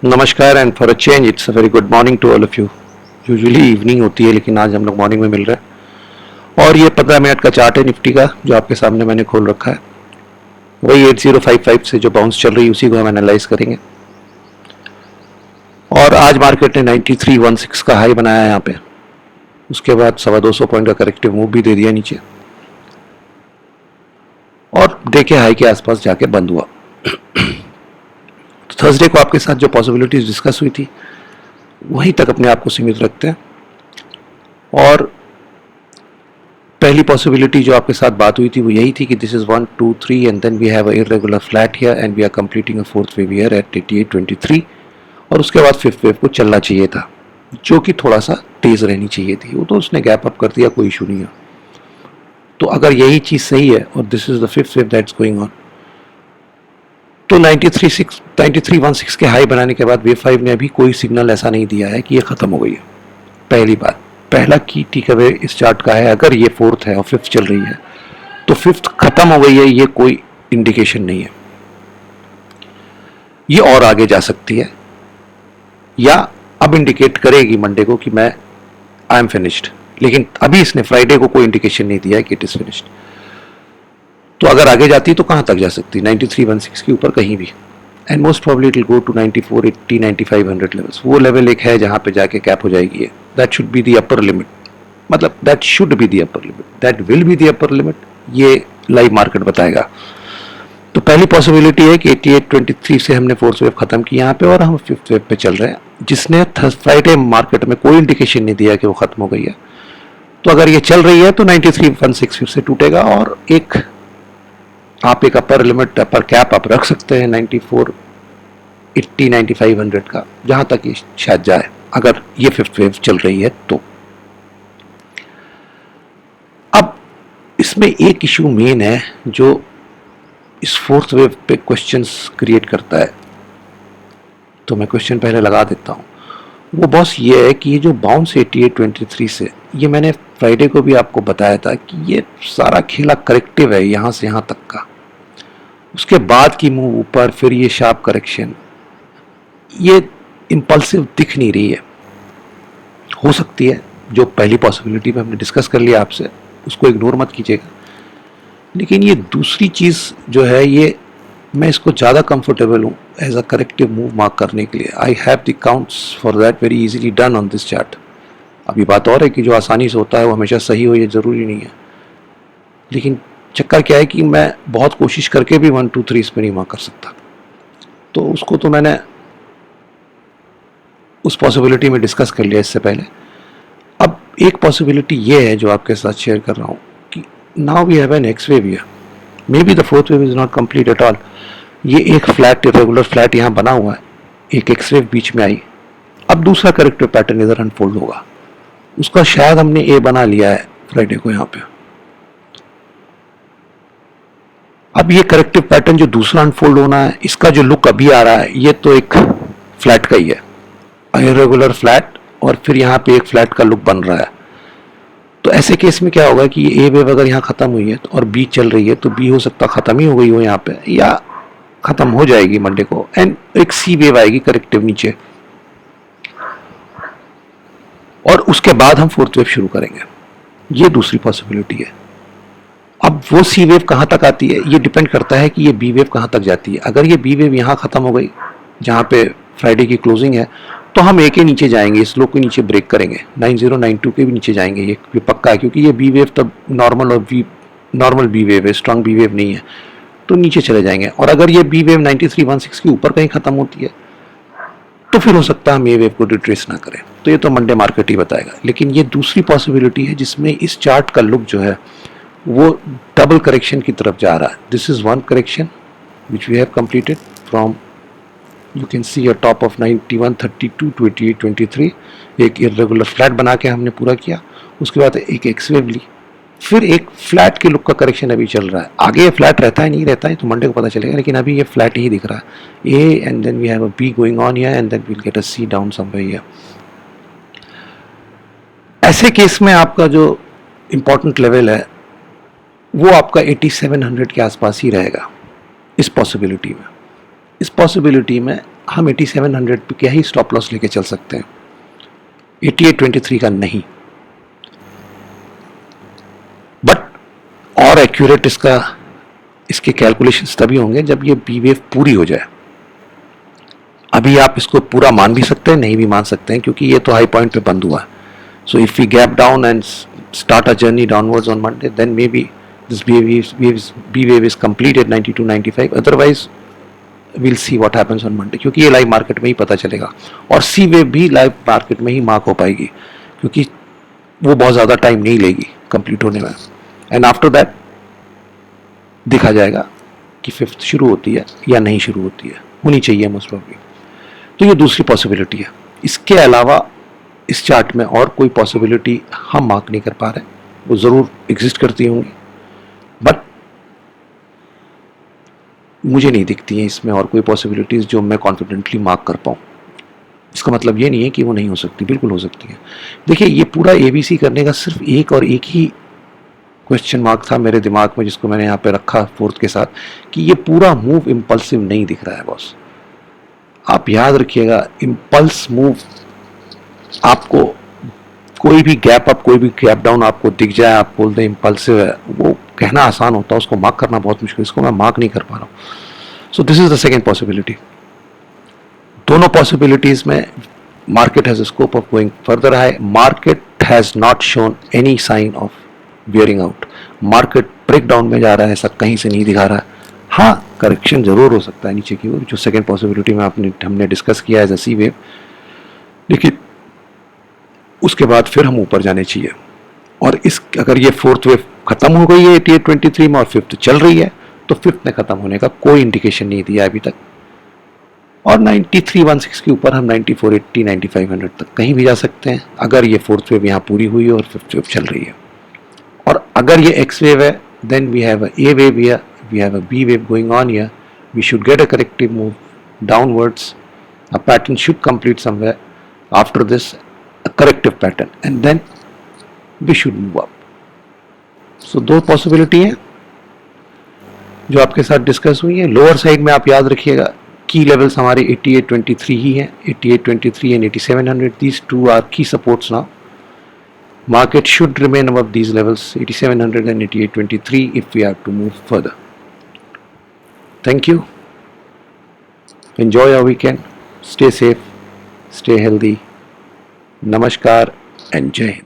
नमस्कार and for a change it's a very good morning to all of you. Usually evening होती है लेकिन आज हम लोग मॉर्निंग में मिल रहे हैं और ये 15 मिनट का चार्ट है निफ्टी का जो आपके सामने मैंने खोल रखा है। वही 8055 से जो बाउंस चल रही है उसी को हम एनालाइज करेंगे। और आज मार्केट ने 9316 का हाई बनाया है यहाँ पे, उसके बाद 225 पॉइंट का करेक्टिव मूव भी दे दिया नीचे और देखे हाई के आसपास जाके बंद हुआ। तो थर्सडे को आपके साथ जो पॉसिबिलिटीज डिस्कस हुई थी वहीं तक अपने आप को सीमित रखते हैं। और पहली पॉसिबिलिटी जो आपके साथ बात हुई थी वो यही थी कि this is 1 2 3 and then we have a irregular flat here and we are completing a fourth wave here at 8823 और उसके बाद फिफ्थ वेव को चलना चाहिए था जो कि थोड़ा सा तेज रहनी चाहिए थी। वो तो उसने गैप अप कर दिया, कोई इशू नहीं है। तो अगर यही चीज सही है और this is the fifth wave that's going on, तो 9316 के हाई बनाने के बाद वेव 5 ने अभी कोई सिग्नल ऐसा नहीं दिया है कि ये खत्म हो गई है। पहली बात, पहला की टेक अवे इस चार्ट का है, अगर ये फोर्थ है और फिफ्थ चल रही है तो फिफ्थ खत्म हो गई है, ये कोई इंडिकेशन नहीं है। ये और आगे जा सकती है या अब इंडिकेट करेगी मंडे को कि मैं आई एम फिनिश्ड, लेकिन अभी इसने फ्राइडे को कोई इंडिकेशन नहीं दिया है कि इट इज फिनिश्ड। तो अगर आगे जाती तो कहां तक जा सकती, 9316 के ऊपर कहीं भी, and most probably it will go to 9480 9500 levels. वो लेवल एक है जहां पे जाके कैप हो जाएगी है। That should be the upper limit, मतलब that should be the upper limit, that will be the upper limit, ये लाइव मार्केट बताएगा। तो पहली पॉसिबिलिटी है कि 8823 से हमने फोर्थ वेव खत्म की यहाँ पे और हम फिफ्थ वेव पे चल रहे हैं, जिसने फ्राइडे मार्केट में कोई इंडिकेशन नहीं दिया कि वो खत्म हो गई है। तो अगर ये चल रही है तो 9316 फिर से टूटेगा और एक आप एक अपर लिमिट, अपर कैप आप रख सकते हैं 9480 9500 का, जहां तक ये शायद जाए अगर ये फिफ्थ वेव चल रही है तो। अब इसमें एक इशू मेन है जो इस फोर्थ वेव पे क्वेश्चंस क्रिएट करता है, तो मैं क्वेश्चन पहले लगा देता हूं। वो बॉस ये है कि ये जो बाउंस 8823 से, ये मैंने फ्राइडे को भी आपको बताया था कि ये सारा खेला करेक्टिव है यहां से यहां तक का, उसके बाद की मूव ऊपर, फिर ये शार्प करेक्शन, ये इंपल्सिव दिख नहीं रही है। हो सकती है जो पहली पॉसिबिलिटी में हमने डिस्कस कर लिया आपसे, उसको इग्नोर मत कीजिएगा, लेकिन ये दूसरी चीज जो है ये मैं इसको ज़्यादा कंफर्टेबल हूँ as a corrective move mark करने के लिए। I have the counts for that very easily done on this chart. अभी बात और है कि जो आसानी से होता है वो हमेशा सही हो, ये ज़रूरी नहीं है, लेकिन चक्कर क्या है कि मैं बहुत कोशिश करके भी 1 2 3 इस पर नहीं मार्क कर सकता। तो उसको तो मैंने उस पॉसिबिलिटी में डिस्कस कर लिया इससे पहले। अब एक पॉसिबिलिटी ये है जो आपके साथ शेयर कर रहा हूँ कि now we have an X wave here, maybe the fourth wave is not complete at all. ये एक फ्लैट, इरेगुलर फ्लैट यहाँ बना हुआ है, एक एक्स वेव बीच में आई, अब दूसरा करेक्टिव पैटर्न इधर अनफोल्ड होगा, उसका शायद हमने ए बना लिया है फ्राइडे को यहाँ पे। अब ये करेक्टिव पैटर्न जो दूसरा अनफोल्ड होना है, इसका जो लुक अभी आ रहा है ये तो एक फ्लैट का ही है, इरेगुलर फ्लैट, और फिर यहाँ पे एक फ्लैट का लुक बन रहा है। तो ऐसे केस में क्या होगा कि ये ए वेव अगर यहाँ खत्म हुई है और बी चल रही है तो बी हो सकता खत्म ही हो गई हो यहाँ पे, या खत्म हो जाएगी मंडे को, एंड एक सी वेव आएगी करेक्टिव नीचे, और उसके बाद हम फोर्थ वेव शुरू करेंगे। ये दूसरी पॉसिबिलिटी है। अब वो सी वेव कहां तक आती है ये डिपेंड करता है कि ये बी वेव कहां तक जाती है। अगर ये बी वेव यहां खत्म हो गई जहां पे फ्राइडे की क्लोजिंग है, तो हम ए के नीचे जाएंगे, इस लो के नीचे ब्रेक करेंगे, 9092 के भी नीचे जाएंगे, ये पक्का है, क्योंकि ये बी वेव तब नॉर्मल बी वेव है, स्ट्रांग बी वेव नहीं है, तो नीचे चले जाएंगे। और अगर ये बी वेव 9316 के ऊपर कहीं खत्म होती है तो फिर हो सकता है हम ए वेव को रिट्रेस ना करें। तो ये तो मंडे मार्केट ही बताएगा। लेकिन ये दूसरी पॉसिबिलिटी है जिसमें इस चार्ट का लुक जो है वो डबल करेक्शन की तरफ जा रहा है। This is one correction which we have completed from, you can see a top of 9132 to 8823, एक इरेगुलर फ्लैट बना के हमने पूरा किया, उसके बाद एक एक्स वेव ली, फिर एक फ्लैट के लुक का करेक्शन अभी चल रहा है। आगे ये फ्लैट रहता है नहीं रहता है तो मंडे को पता चलेगा, लेकिन अभी ये फ्लैट ही दिख रहा है। A and then we have a B going on here and then we will get a C down somewhere here. ऐसे केस में आपका जो इंपॉर्टेंट लेवल है वो आपका 8700 के आसपास ही रहेगा इस पॉसिबिलिटी में। इस पॉसिबिलिटी में हम 8700 पे क्या ही स्टॉप लॉस लेके चल सकते हैं, 8823 का नहीं। बट और एक्यूरेट इसके कैलकुलेशंस तभी होंगे जब ये बी वेव पूरी हो जाए। अभी आप इसको पूरा मान भी सकते हैं, नहीं भी मान सकते हैं, क्योंकि ये तो हाई पॉइंट पे बंद हुआ है। So if we gap down and start a journey downwards on Monday, then maybe this B wave is complete at 92.95. Otherwise, we'll see what happens on Monday, क्योंकि ये लाइव मार्केट में ही पता चलेगा। और C wave भी live market में ही mark हो पाएगी, क्योंकि वो बहुत ज़्यादा टाइम नहीं लेगी कंप्लीट होने में। एंड आफ्टर दैट देखा जाएगा कि फिफ्थ शुरू होती है या नहीं शुरू होती है, होनी चाहिए मोस्ट प्रॉब्ली। तो ये दूसरी पॉसिबिलिटी है। इसके अलावा इस चार्ट में और कोई पॉसिबिलिटी हम मार्क नहीं कर पा रहे, वो ज़रूर एग्जिस्ट करती होंगी, बट मुझे नहीं दिखती हैं इसमें और कोई पॉसिबिलिटीज़ जो मैं कॉन्फिडेंटली मार्क कर पाऊँ। इसका मतलब ये नहीं है कि वो नहीं हो सकती, बिल्कुल हो सकती है। देखिए, ये पूरा ABC करने का सिर्फ एक और एक ही क्वेश्चन मार्क था मेरे दिमाग में, जिसको मैंने यहाँ पे रखा फोर्थ के साथ, कि ये पूरा मूव इम्पल्सिव नहीं दिख रहा है बॉस। आप याद रखिएगा, इम्पल्स मूव आपको कोई भी गैप अप कोई भी गैप डाउन आपको दिख जाए, आप बोल दें इम्पल्सिव है, वो कहना आसान होता है, उसको मार्क करना बहुत मुश्किल। इसको मैं मार्क नहीं कर पा रहा हूँ। So this is the second possibility. दोनों पॉसिबिलिटीज में market has scope of going further high. Market has not shown any sign of wearing out. Market break down में जा रहा है, ऐसा कहीं से नहीं दिखा रहा है। हाँ, करेक्शन जरूर हो सकता है नीचे की ओर, जो सेकेंड पॉसिबिलिटी में हमने डिस्कस किया एज अ सी वेव, लेकिन उसके बाद फिर हम ऊपर जाने चाहिए। और अगर ये फोर्थ वेव खत्म हो गई है 8823 में और फिफ्थ चल रही है, तो फिफ्थ ने खत्म होने का कोई इंडिकेशन नहीं दिया अभी तक। और 9316 के ऊपर हम 9480 9500 तक कहीं भी जा सकते हैं, अगर ये फोर्थ वेव यहाँ पूरी हुई और फिफ्थ वेव चल रही है। और अगर ये एक्स वेव है, then we have A wave here, we have a B wave going on here, we should get a corrective move downwards, a pattern should complete somewhere after this, a corrective pattern, and then we should move up. So दो possibility हैं जो आपके साथ discuss हुई है। Lower side में आप याद रखिएगा, की लेवल्स हमारे 8823 ही हैं, 8823 and 8700, these two are key supports now. Market should remain above these levels, 8700 and 8823, if we have to move further. Thank you. Enjoy your weekend. Stay safe, stay healthy. नमस्कार and जय हिंद।